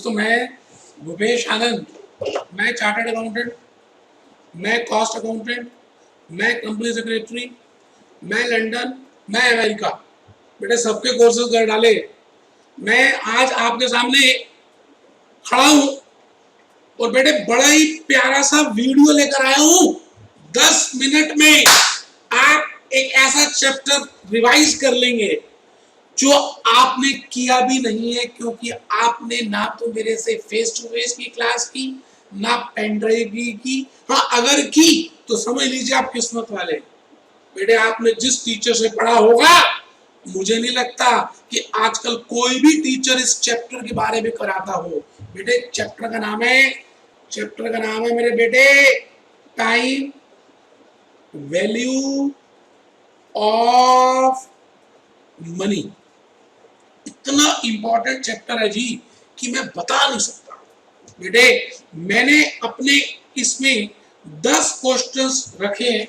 दोस्तों, मैं भूपेश आनंद, मैं चार्टर्ड अकाउंटेंट, मैं कॉस्ट अकाउंटेंट, मैं कंपनी सेक्रेटरी, मैं लंदन, मैं अमेरिका, बेटे सबके कोर्सेज कर डाले। मैं आज आपके सामने खड़ा हूं और बेटे बड़ा ही प्यारा सा वीडियो लेकर आया हूं। 10 मिनट में आप एक ऐसा चैप्टर रिवाइज कर लेंगे जो आपने किया भी नहीं है, क्योंकि आपने ना तो मेरे से फेस टू फेस की क्लास की, ना पेन ड्राइव की। हाँ, अगर की तो समझ लीजिए आप किस्मत वाले। बेटे आपने जिस टीचर से पढ़ा होगा, मुझे नहीं लगता कि आजकल कोई भी टीचर इस चैप्टर के बारे में कराता हो। बेटे चैप्टर का नाम है मेरे बेटे, टाइम वैल्यू ऑफ मनी। इतना इंपॉर्टेंट चैप्टर है जी कि मैं बता नहीं सकता। बेटे मैंने अपने इसमें 10 क्वेश्चंस रखे हैं,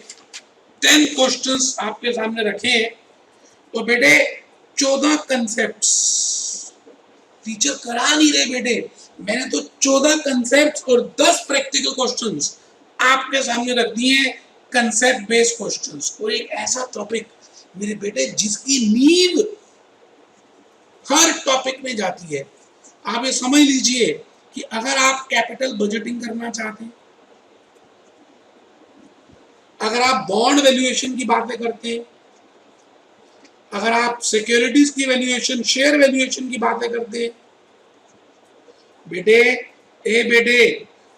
10 क्वेश्चंस आपके सामने रखे हैं। तो बेटे 14 कंसेप्ट्स टीचर करा नहीं रहे। बेटे मैंने तो 14 कंसेप्ट्स और 10 प्रैक्टिकल क्वेश्चंस आपके सामने रख दिए हैं, कंसेप्ट बेस्ड क्वेश्चंस। और एक ऐसा टॉपिक मेरे बेटे जिसकी नींव हर टॉपिक में जाती है। आप ये समझ लीजिए कि अगर आप कैपिटल बजटिंग करना चाहते हैं, अगर आप बॉन्ड वैल्यूएशन की बातें करते हैं, अगर आप सिक्योरिटीज की वैल्यूएशन, शेयर वैल्यूएशन की बातें करते हैं, बेटे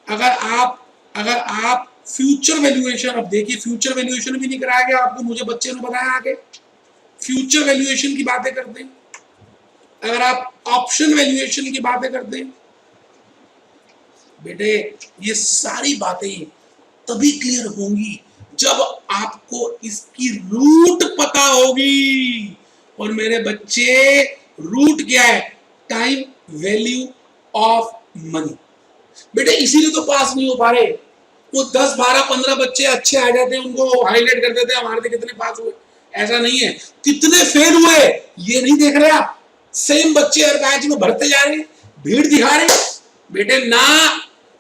अगर आप फ्यूचर वैल्यूएशन, अब देखिए फ्यूचर वैल्यूएशन भी नहीं कराया गया आपको, मुझे बच्चे ने बताया आगे। फ्यूचर वैल्यूएशन की बातें करते हैं, अगर आप ऑप्शन वैल्यूएशन की बातें करते हैं, बेटे ये सारी बातें तभी क्लियर होंगी जब आपको इसकी रूट पता होगी। और मेरे बच्चे, रूट क्या है? Time value of money. बेटे इसीलिए तो पास नहीं हो पा रहे। वो 10, 12, 15 बच्चे अच्छे आ जाते हैं, उनको हाईलाइट कर देते हैं, हमारे कितने पास हुए। ऐसा नहीं है, कितने फेल हुए ये नहीं देख रहे आप। सेम बच्चे हर बैच में भरते जा रहे हैं, भीड़ दिखा रहे हैं। बेटे ना,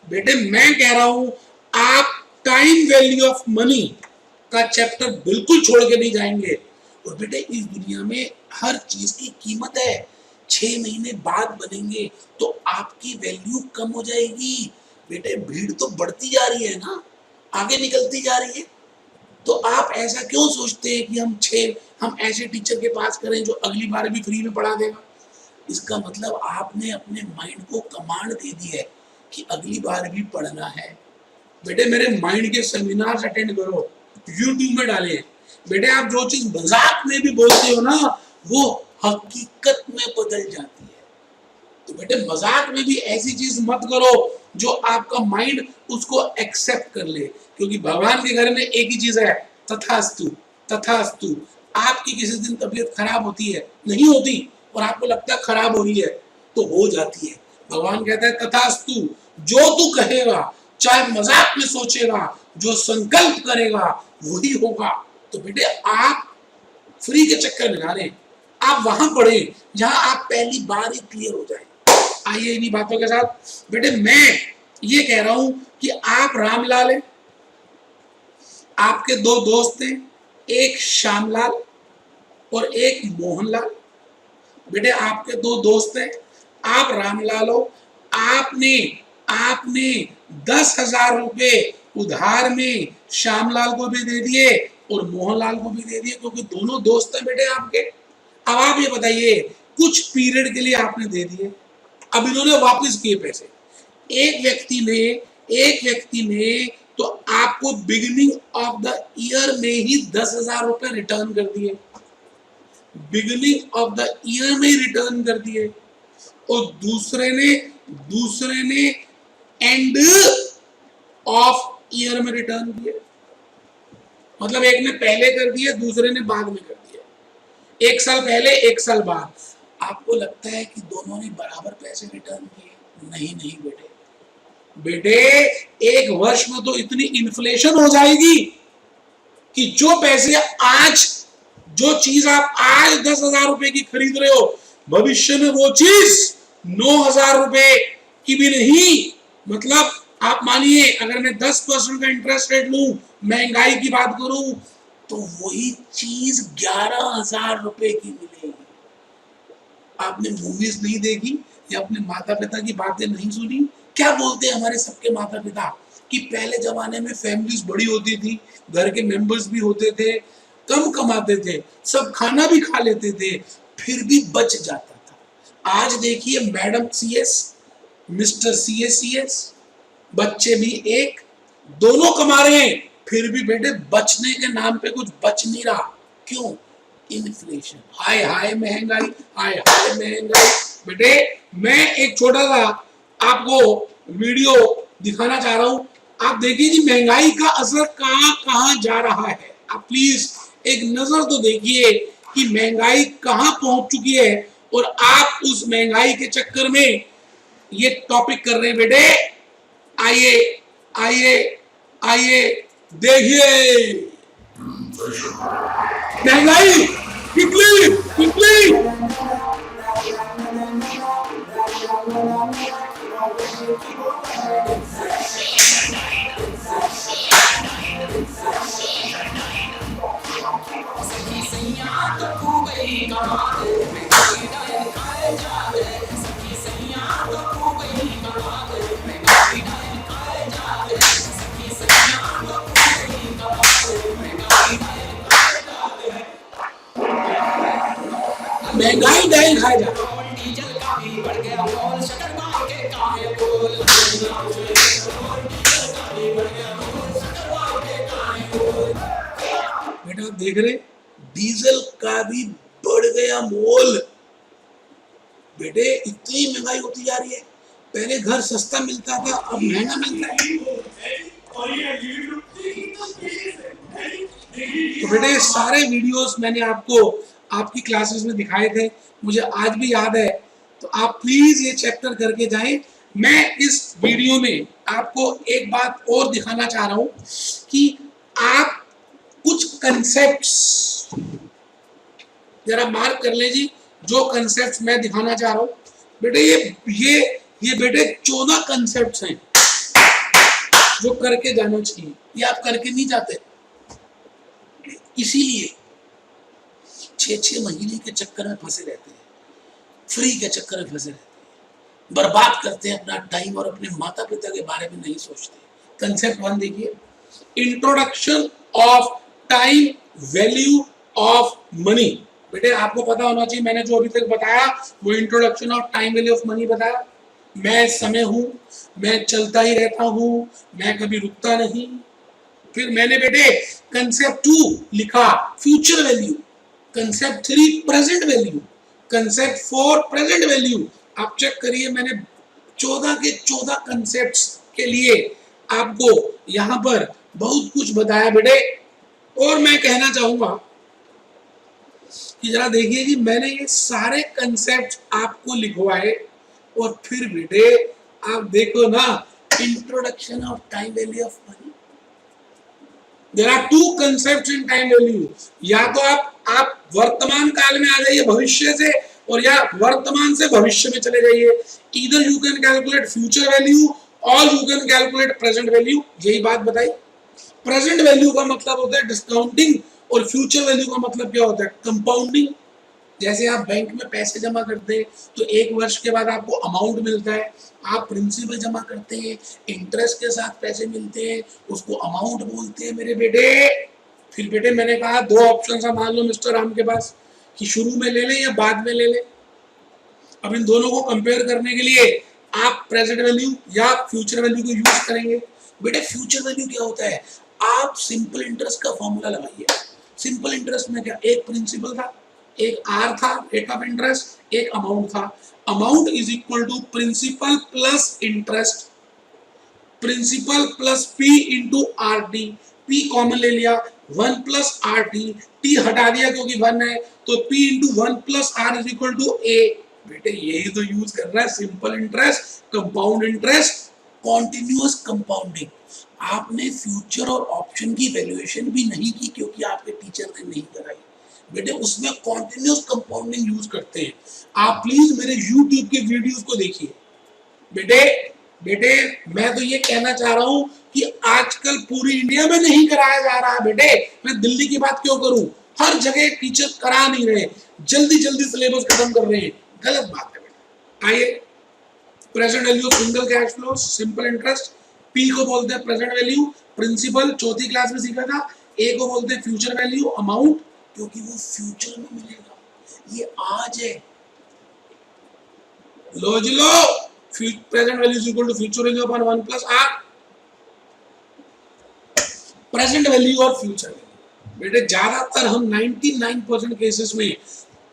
बेटे मैं कह रहा हूं आप टाइम वैल्यू ऑफ मनी का चैप्टर बिल्कुल छोड़ के नहीं जाएंगे। और बेटे इस दुनिया में हर चीज की कीमत है। 6 महीने बाद बनेंगे तो आपकी वैल्यू कम हो जाएगी। बेटे भीड़ तो बढ़ती जा रही है ना, आगे निकलती जा रही है। तो आप ऐसा क्यों सोचते हैं कि हम ऐसे टीचर के पास करें जो अगली बार भी फ्री में पढ़ा देगा? इसका मतलब आपने अपने माइंड को कमांड दे दी है कि अगली बार भी पढ़ना है। बेटे मेरे माइंड के सेमिनार्स अटेंड करो, यूट्यूब में डाले हैं। बेटे आप जो चीज मजाक में भी बोलते हो ना, वो हकीकत में बदल जाती है। तो बेटे मजाक में भी ऐसी चीज मत करो जो आपका माइंड उसको एक्सेप्ट कर ले, क्योंकि भगवान के घर में एक ही चीज है, तथास्तु। तथास्तु। आपकी किसी दिन तबीयत खराब होती है, नहीं होती, और आपको लगता है खराब हो रही है, तो हो जाती है। भगवान कहता है तथास्तु, जो तू कहेगा, चाहे मजाक में सोचेगा, जो संकल्प करेगा वही होगा। तो बेटे आप फ्री के चक्कर में ना रहे, आप वहां पढ़े जहां आप पहली बार ही क्लियर हो जाए। आइए इन्हीं बातों के साथ बेटे मैं ये कह रहा हूं कि आप रामलाल हैं, आपके 2 दोस्त हैं, एक श्यामलाल और एक मोहनलाल। बेटे आपके 2 दोस्त हैं, आप रामलाल हो। आपने 10,000 रुपए उधार में श्यामलाल को भी दे दिए और मोहनलाल को भी दे दिए, क्योंकि दोनों दोस्त हैं बेटे आपके। अब आप ये बताइए, कुछ पीरियड के लिए आपने दे दिए, अब इन्होंने वापस किए पैसे। एक व्यक्ति ने तो आपको बिगिनिंग ऑफ द ईयर में ही 10,000 रुपए रिटर्न कर दिए, बिगिनिंग ऑफ द ईयर में ही रिटर्न कर दिए, और दूसरे ने एंड ऑफ ईयर में रिटर्न किए। मतलब एक ने पहले कर दिए, दूसरे ने बाद में कर दिए। 1 साल पहले, 1 साल बाद। आपको लगता है कि दोनों ने बराबर पैसे रिटर्न किए? नहीं बेटे 1 वर्ष में तो इतनी इन्फ्लेशन हो जाएगी कि जो चीज आप आज 10,000 रुपए की खरीद रहे हो, भविष्य में वो चीज 9,000 रुपए, की भी नहीं। मतलब आप मानिए अगर मैं 10% का इंटरेस्ट रेट लूं, महंगाई की बात करूं, तो वही चीज 11,000 रुपए की मिलेगी। आपने मूवीज नहीं देखी या अपने माता पिता की बातें नहीं सुनी? क्या बोलते हैं हमारे सबके माता पिता कि पहले जमाने में फैमिलीज बड़ी होती थी, घर के मेंबर्स भी होते थे, कम कमाते थे, सब खाना भी खा लेते थे, फिर भी बच जाता था। आज देखिए मैडम सीएस, मिस्टर सीएस, बच्चे भी एक, दोनों कमा रहे हैं, फिर भी बेटे बचने के नाम पे कुछ बच नहीं रहा। क्यों? इन्फ्लेशन, हाय हाय महंगाई, हाय हाय महंगाई। बेटे मैं एक छोटा सा आपको वीडियो दिखाना चाह रहा हूं, आप देखिए कि महंगाई का असर कहां कहां जा रहा है। आप प्लीज एक नजर तो देखिए कि महंगाई कहां पहुंच चुकी है, और आप उस महंगाई के चक्कर में ये टॉपिक कर रहे हैं। बेटे आइए आइए आइए देखिए महंगाई, क्विकली क्विकली। महंगाई डायल खाए जा। बेटा देख रहे डीजल का भी बढ़ गया मोल। बेटे इतनी महंगाई होती जा रही है, पहले घर सस्ता मिलता था, अब महंगा मिलता है। तो बेटे सारे वीडियोस मैंने आपको आपकी क्लासेस में दिखाए थे, मुझे आज भी याद है, तो आप प्लीज ये चैप्टर करके जाएं। मैं इस वीडियो में आपको एक बात और दिखाना चाह रहा हूं कि आप कुछ कंसेप्ट्स जरा मार्क कर ले जी, जो कंसेप्ट्स मैं दिखाना चाह रहा हूं। बेटे ये बेटे 14 कंसेप्ट्स हैं जो करके जाना चाहिए, ये आप करके नहीं जाते, इसीलिए 6-6 महीने के चक्कर में फंसे रहते हैं, फ्री के चक्कर में फंसे रहते हैं, बर्बाद करते हैं अपना टाइम और अपने माता पिता के बारे में नहीं सोचते। कंसेप्ट 1 देखिए, introduction of time value of money. बेटे आपको पता होना चाहिए, मैंने जो अभी तक बताया वो introduction of time value of money बताया। मैं समय हूं, मैं चलता ही रहता हूं, मैं कभी रुकता नहीं। फिर मैंने बेटे कंसेप्ट 2 लिखा future value, concept 3 present value, concept 4 present value. आप चेक करिए मैंने 14 के 14 कंसेप्ट्स के लिए आपको यहां पर बहुत कुछ बताया बेटे। और मैं कहना चाहूंगा कि जरा देखिए कि मैंने ये सारे कंसेप्ट आपको लिखवाए, और फिर बेटे आप देखो ना, introduction of time value of money. There are 2 concepts in time value। या तो आप वर्तमान काल में आ जाइए भविष्य से, और या वर्तमान से भविष्य में चले जाइए। Either you can calculate future value or you can calculate present value. यही बात बताई। प्रेजेंट वैल्यू का मतलब होता है डिस्काउंटिंग, और फ्यूचर वैल्यू का मतलब क्या होता है? कंपाउंडिंग। जैसे आप बैंक में पैसे जमा करते हैं तो 1 वर्ष के बाद आपको अमाउंट मिलता है, आप प्रिंसिपल जमा करते हैं, इंटरेस्ट के साथ पैसे मिलते हैं, उसको अमाउंट बोलते हैं मेरे बेटे। फिर बेटे मैंने कहा 2 ऑप्शन है, मान लो मिस्टर राम के पास कि शुरू में ले लें या बाद में ले लें। अब इन दोनों को कंपेयर करने के लिए आप प्रेजेंट वैल्यू या फ्यूचर वैल्यू को यूज करेंगे। बेटे फ्यूचर वैल्यू क्या होता है? आप सिंपल इंटरेस्ट का फॉर्मूला लगाइए। सिंपल इंटरेस्ट में क्या, एक प्रिंसिपल था, एक आर था रेट ऑफ इंटरेस्ट, एक अमाउंट था। Amount is equal to principal plus interest, principal plus P into R T. P common ले लिया, 1 प्लस आर टी, टी हटा दिया क्योंकि 1 है, तो P into 1 plus R is equal to A. बेटे यही तो यूज कर रहा है, simple interest, compound interest, continuous compounding. आपने फ्यूचर और ऑप्शन की वैल्यूएशन भी नहीं की क्योंकि आपके टीचर ने नहीं कराई। बेटे उसमें कॉन्टिन्यूअस कंपाउंडिंग यूज करते हैं। आप प्लीज मेरे YouTube के वीडियोस को देखिए, बेटे बेटे मैं तो ये कहना चाह रहा हूं कि आजकल पूरी इंडिया में नहीं कराया जा रहा है बेटे। मैं दिल्ली की बात क्यों करूं, हर जगह टीचर करा नहीं रहे, जल्दी जल्दी सिलेबस खत्म कर रहे हैं। गलत बात है बेटा। आइए, present value of single cash flow, simple interest, P को बोलते हैं प्रेजेंट वैल्यू, प्रिंसिपल चौथी क्लास में सीखा था, ए को बोलते हैं फ्यूचर वैल्यू, अमाउंट क्योंकि वो फ्यूचर में मिलेगा, ये आज है। लो जी लो, present value is equal to future value upon 1 plus R. Present value और फ्यूचर वैल्यू बेटे ज्यादातर हम 99% केसेस में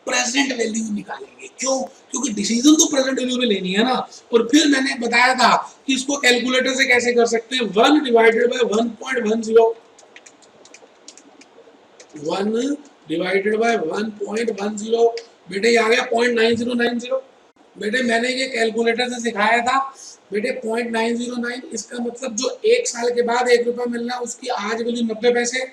प्रेजेंट वैल्यू निकालेंगे। क्यों? क्योंकि डिसीजन तो प्रेजेंट वैल्यू में लेनी है ना। और फिर मैंने बताया था कि इसको कैलकुलेटर से कैसे कर सकते हैं, 1 डिवाइडेड बाय 1.10, 1 डिवाइडेड बाय 1.10 बेटे ये आ गया 0.9090। बेटे मैंने ये कैलकुलेटर से सिखाया था बेटे 0.909। इसका मतलब जो 1 साल के बाद 1 रुपया मिलना उसकी आज वैल्यू 90 पैसे।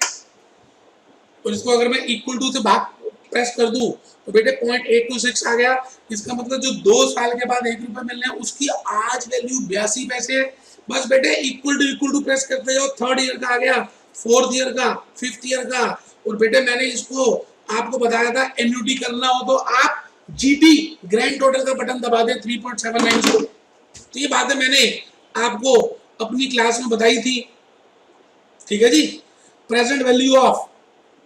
और इसको अगर मैं इक्वल टू से भाग प्रेस कर दूं तो बेटे 0.826 आ गया। इसका मतलब जो 2 साल के बाद 1 रुपया मिलना है उसकी आज वैल्यू 82 पैसे। बस बेटे इक्वल टू प्रेस करते जाओ, 3rd ईयर का आ गया, 4th ईयर का, 5th ईयर का। और बेटे मैंने इसको आपको बताया था एन्युटी करना हो तो आप जीपी ग्रैंड टोटल का बटन दबा दें 3.790। तो ये बातें मैंने आपको अपनी क्लास में बताई थी, ठीक है जी। Present value of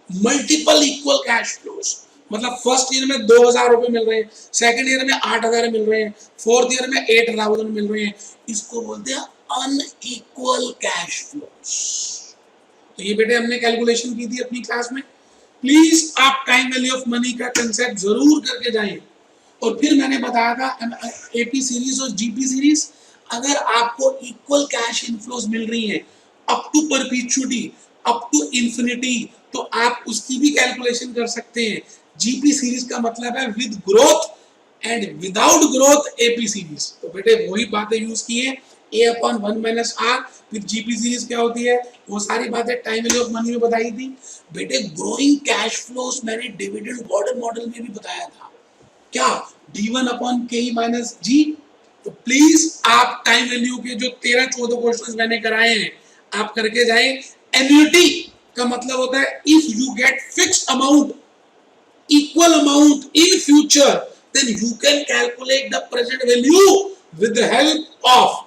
multiple equal cash flows, मतलब फर्स्ट ईयर में 2000 रुपए मिल रहे हैं, सेकंड ईयर में 8000 मिल रहे हैं, 4th ईयर में 8000 मिल रहे हैं, इसको बोलते हैं अनइक्वल कैश फ्लोज। तो ये बेटे हमने कैलकुलेशन की थी अपनी क्लास में। प्लीज आप टाइम वैल्यू ऑफ मनी का कंसेप्ट जरूर करके जाएं। और फिर मैंने बताया था एपी सीरीज और जीपी सीरीज, अगर आपको इक्वल कैश इनफ्लोज मिल रही है up to perpetuity, up to infinity, तो आप उसकी भी कैलकुलेशन कर सकते हैं। जीपी सीरीज का मतलब है with growth and without growth AP series. तो बेटे वही बातें यूज की है, ए अपॉन 1 माइनस आर। फिर जीपी सीरीज क्या होती है वो सारी बातें टाइम वैल्यू ऑफ मनी में बताई थी। बेटे ग्रोइंग कैश फ्लोज मैंने डिविडेंड गॉर्डन मॉडल में भी बताया था, क्या D1 अपॉन के माइनस जी। तो प्लीज आप टाइम वैल्यू के जो 13-14 क्वेश्चंस मैंने कराए हैं आप करके जाएं। एन्युटी का मतलब होता है if you get fixed amount, equal amount in future, then you can calculate the present value with the help of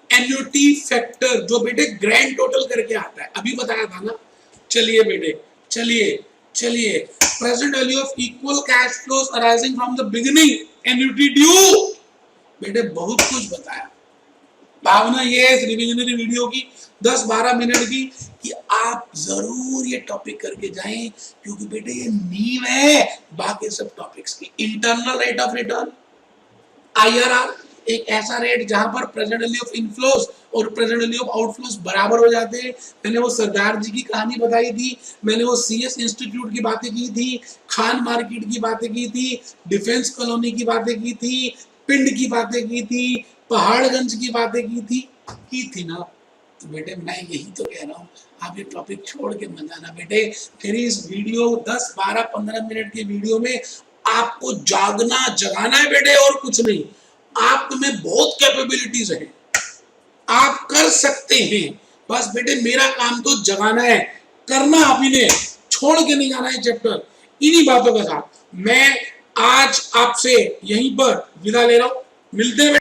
annuity factor, जो बेटे ग्रैंड टोटल करके आता है, अभी बताया था ना। चलिए बेटे चलिए present value of equal cash flows arising from the beginning, annuity due. बेटे बहुत कुछ बताया। भावना ये है इस रिविजनरी वीडियो की 10-12 मिनट की कि आप जरूर ये टॉपिक करके जाएं, क्योंकि बेटे ये नींव है बाकी सब टॉपिक्स की। Internal rate of return IRR, एक ऐसा रेट जहां पर प्रेजेंट वैल्यू ऑफ इनफ्लोज और प्रेजेंट वैल्यू ऑफ आउटफ्लोज बराबर हो जाते हैं। मैंने वो सरदार जी की कहानी बताई थी, मैंने वो CS इंस्टीट्यूट की बातें की थी, खान मार्केट की बातें की थी, डिफेंस कॉलोनी की बातें की थी, पिंड की बातें की थी, पहाड़गंज की बातें की थी ना। तो बेटे मैं यही तो कह रहा हूँ, आप ये टॉपिक छोड़ के मत जाना बेटे। मेरी इस वीडियो 10, 12, 15 मिनट के वीडियो में आपको जगाना है बेटे, और कुछ नहीं। आप में बहुत कैपेबिलिटीज है, आप कर सकते हैं, बस बेटे मेरा काम तो जगाना है, करना आप ही ने, छोड़ के नहीं जाना है चैप्टर। इन्हीं बातों के साथ मैं आज आपसे यहीं पर विदा ले रहा हूं, मिलते हैं।